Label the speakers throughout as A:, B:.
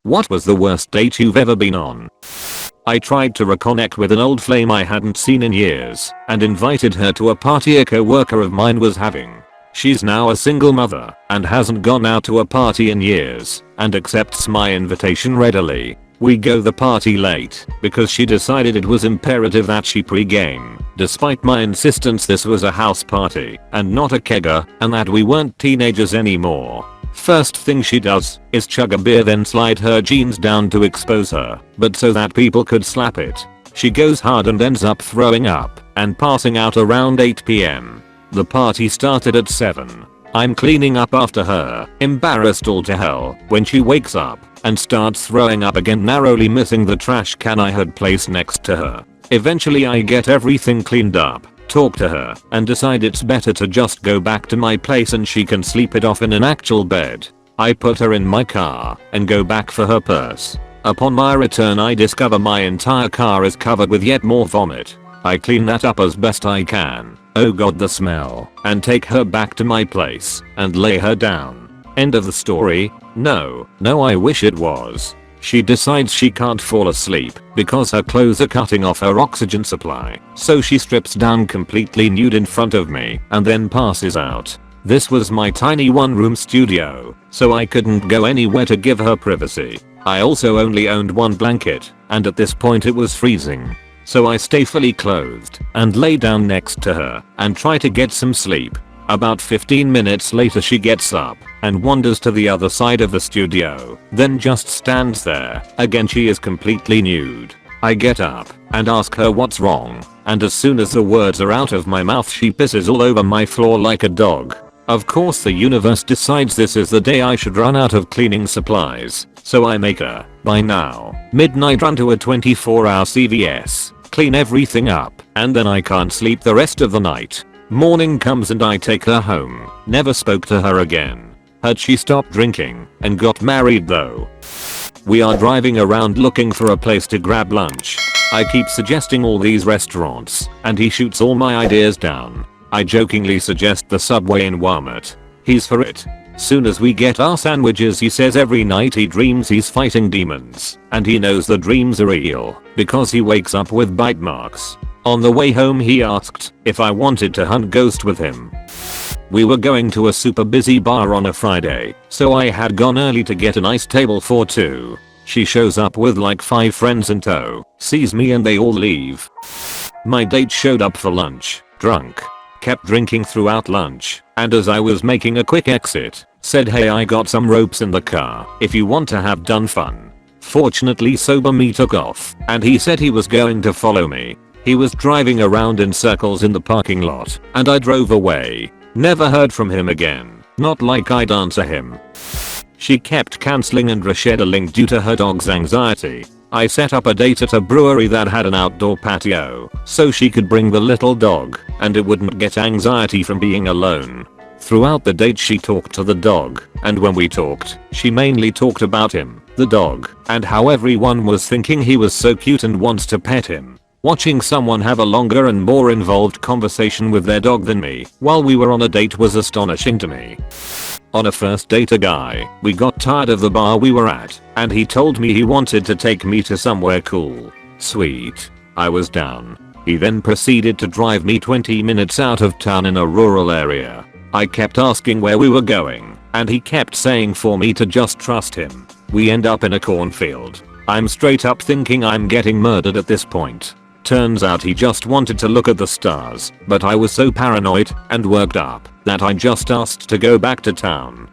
A: What was the worst date you've ever been on? I tried to reconnect with an old flame I hadn't seen in years and invited her to a party a co-worker of mine was having. She's now a single mother and hasn't gone out to a party in years and accepts my invitation readily. We go the party late because she decided it was imperative that she pre-game, despite my insistence this was a house party and not a kegger and that we weren't teenagers anymore. First thing she does is chug a beer then slide her jeans down to expose her, but so that people could slap it. She goes hard and ends up throwing up and passing out around 8 PM. The party started at 7. I'm cleaning up after her, embarrassed all to hell, when she wakes up and starts throwing up again, narrowly missing the trash can I had placed next to her. Eventually I get everything cleaned up, talk to her, and decide it's better to just go back to my place and she can sleep it off in an actual bed. I put her in my car and go back for her purse. Upon my return I discover my entire car is covered with yet more vomit. I clean that up as best I can. Oh god, the smell, and take her back to my place and lay her down. End of the story? No, I wish it was. She decides she can't fall asleep because her clothes are cutting off her oxygen supply, so she strips down completely nude in front of me and then passes out. This was my tiny one-room studio, so I couldn't go anywhere to give her privacy. I also only owned one blanket, and at this point it was freezing. So I stay fully clothed and lay down next to her and try to get some sleep. About 15 minutes later she gets up and wanders to the other side of the studio, then just stands there. Again she is completely nude. I get up and ask her what's wrong, and as soon as the words are out of my mouth she pisses all over my floor like a dog. Of course the universe decides this is the day I should run out of cleaning supplies, so I make her, by now, midnight run to a 24-hour CVS, clean everything up, and then I can't sleep the rest of the night. Morning comes and I take her home. Never spoke to her again. Had she stopped drinking and got married though? We are driving around looking for a place to grab lunch. I keep suggesting all these restaurants and he shoots all my ideas down. I jokingly suggest the Subway in Walmart. He's for it. Soon as we get our sandwiches he says every night he dreams he's fighting demons and he knows the dreams are real because he wakes up with bite marks. On the way home he asked if I wanted to hunt ghosts with him. We were going to a super busy bar on a Friday, so I had gone early to get a nice table for two. She shows up with like 5 friends in tow, sees me and they all leave. My date showed up for lunch, drunk, kept drinking throughout lunch, and as I was making a quick exit, said hey I got some ropes in the car if you want to have done fun. Fortunately sober me took off and he said he was going to follow me. He was driving around in circles in the parking lot and I drove away. Never heard from him again. Not like I'd answer him. She kept cancelling and rescheduling due to her dog's anxiety. I set up a date at a brewery that had an outdoor patio so she could bring the little dog and it wouldn't get anxiety from being alone. Throughout the date she talked to the dog, and when we talked, she mainly talked about him, the dog, and how everyone was thinking he was so cute and wants to pet him. Watching someone have a longer and more involved conversation with their dog than me while we were on a date was astonishing to me. On a first date a guy, we got tired of the bar we were at, and he told me he wanted to take me to somewhere cool. Sweet. I was down. He then proceeded to drive me 20 minutes out of town in a rural area. I kept asking where we were going, and he kept saying for me to just trust him. We end up in a cornfield. I'm straight up thinking I'm getting murdered at this point. Turns out he just wanted to look at the stars, but I was so paranoid and worked up that I just asked to go back to town.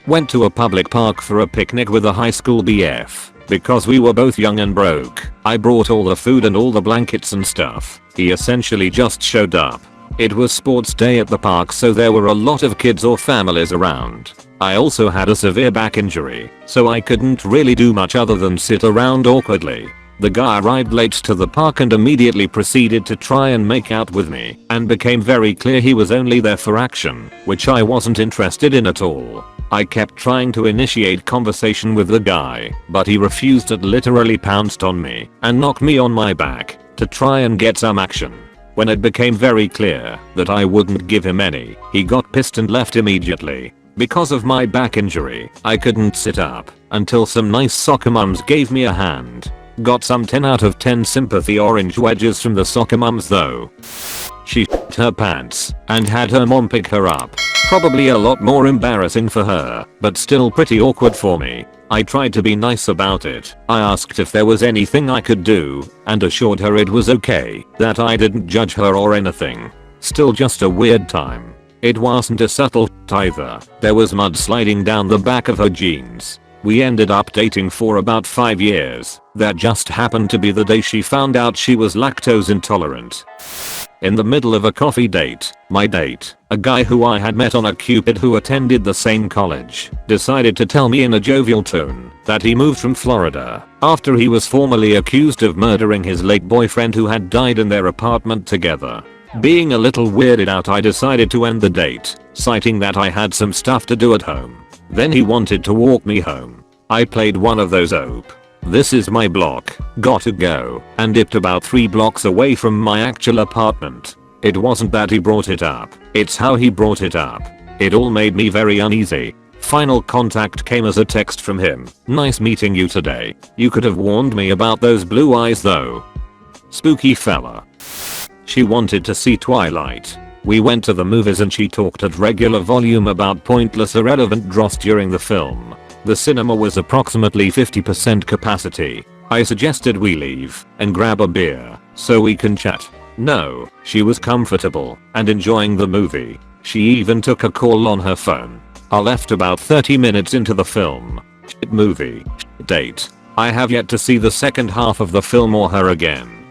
A: Went to a public park for a picnic with a high school BF. Because we were both young and broke, I brought all the food and all the blankets and stuff. He essentially just showed up. It was sports day at the park so there were a lot of kids or families around. I also had a severe back injury, so I couldn't really do much other than sit around awkwardly. The guy arrived late to the park and immediately proceeded to try and make out with me, and became very clear he was only there for action, which I wasn't interested in at all. I kept trying to initiate conversation with the guy, but he refused and literally pounced on me and knocked me on my back to try and get some action. When it became very clear that I wouldn't give him any, he got pissed and left immediately. Because of my back injury, I couldn't sit up until some nice soccer mums gave me a hand. Got some 10 out of 10 sympathy orange wedges from the soccer mums though. She shit her pants and had her mom pick her up. Probably a lot more embarrassing for her, but still pretty awkward for me. I tried to be nice about it. I asked if there was anything I could do and assured her it was okay, that I didn't judge her or anything. Still just a weird time. It wasn't a subtle either. There was mud sliding down the back of her jeans. We ended up dating for about 5 years. That just happened to be the day she found out she was lactose intolerant. In the middle of a coffee date, my date, a guy who I had met on a Cupid who attended the same college, decided to tell me in a jovial tone that he moved from Florida after he was formally accused of murdering his late boyfriend who had died in their apartment together. Being a little weirded out, I decided to end the date, citing that I had some stuff to do at home. Then he wanted to walk me home. I played one of those this is my block, gotta go, and dipped about 3 blocks away from my actual apartment. It wasn't that he brought it up, it's how he brought it up. It all made me very uneasy. Final contact came as a text from him. Nice meeting you today. You could have warned me about those blue eyes though. Spooky fella. She wanted to see Twilight. We went to the movies and she talked at regular volume about pointless irrelevant dross during the film. The cinema was approximately 50% capacity. I suggested we leave and grab a beer so we can chat. No, she was comfortable and enjoying the movie. She even took a call on her phone. I left about 30 minutes into the film. Shit movie. Shit date. I have yet to see the second half of the film or her again.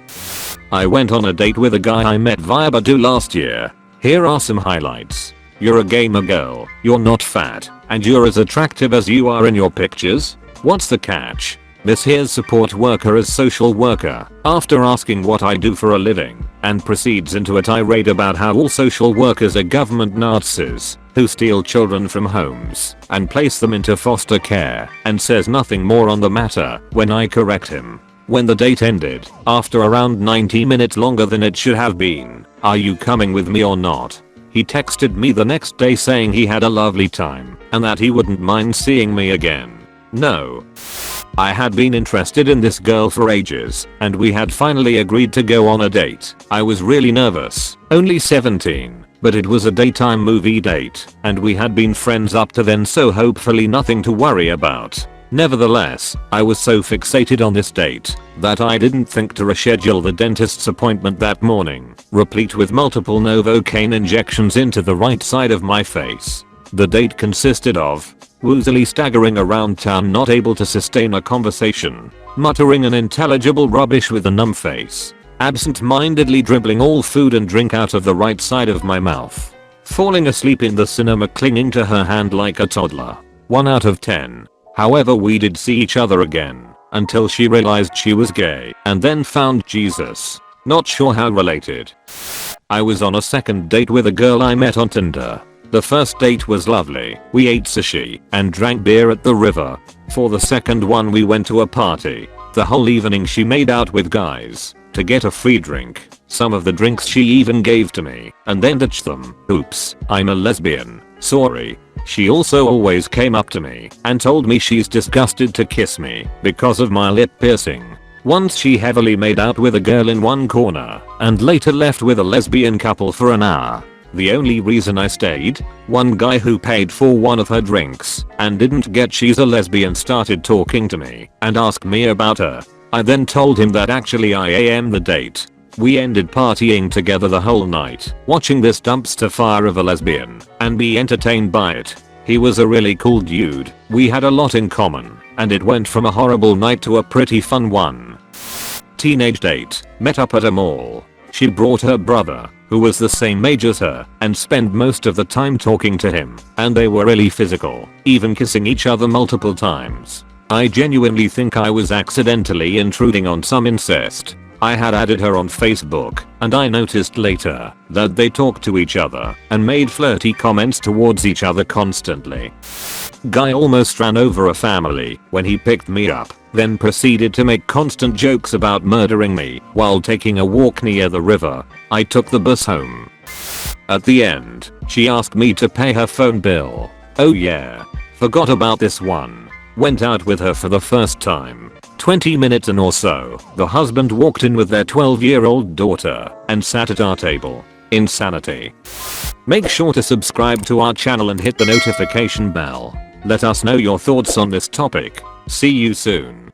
A: I went on a date with a guy I met via Badoo last year. Here are some highlights. You're a gamer girl, you're not fat, and you're as attractive as you are in your pictures? What's the catch? This here's support worker as social worker, after asking what I do for a living, and proceeds into a tirade about how all social workers are government Nazis who steal children from homes and place them into foster care, and says nothing more on the matter when I correct him. When the date ended, after around 90 minutes longer than it should have been, "Are you coming with me or not?" He texted me the next day saying he had a lovely time and that he wouldn't mind seeing me again. No. I had been interested in this girl for ages and we had finally agreed to go on a date. I was really nervous, only 17, but it was a daytime movie date and we had been friends up to then, so hopefully nothing to worry about. Nevertheless, I was so fixated on this date that I didn't think to reschedule the dentist's appointment that morning, replete with multiple Novocaine injections into the right side of my face. The date consisted of woozily staggering around town, not able to sustain a conversation, muttering unintelligible rubbish with a numb face, absent-mindedly dribbling all food and drink out of the right side of my mouth, falling asleep in the cinema clinging to her hand like a toddler. 1 out of 10. However, we did see each other again until she realized she was gay and then found Jesus. Not sure how related. I was on a second date with a girl I met on Tinder. The first date was lovely. We ate sushi and drank beer at the river. For the second one we went to a party. The whole evening she made out with guys to get a free drink. Some of the drinks she even gave to me and then ditched them. Oops, I'm a lesbian. Sorry. She also always came up to me and told me she's disgusted to kiss me because of my lip piercing. Once she heavily made out with a girl in one corner and later left with a lesbian couple for an hour. The only reason I stayed? One guy who paid for one of her drinks and didn't get she's a lesbian started talking to me and asked me about her. I then told him that actually I am the date. We ended partying together the whole night, watching this dumpster fire of a lesbian, and be entertained by it. He was a really cool dude, we had a lot in common, and it went from a horrible night to a pretty fun one. Teenage date, met up at a mall. She brought her brother, who was the same age as her, and spent most of the time talking to him, and they were really physical, even kissing each other multiple times. I genuinely think I was accidentally intruding on some incest. I had added her on Facebook, and I noticed later that they talked to each other and made flirty comments towards each other constantly. Guy almost ran over a family when he picked me up, then proceeded to make constant jokes about murdering me while taking a walk near the river. I took the bus home. At the end, she asked me to pay her phone bill. Oh yeah. Forgot about this one. Went out with her for the first time. 20 minutes in or so, the husband walked in with their 12-year-old daughter and sat at our table. Insanity. Make sure to subscribe to our channel and hit the notification bell. Let us know your thoughts on this topic. See you soon.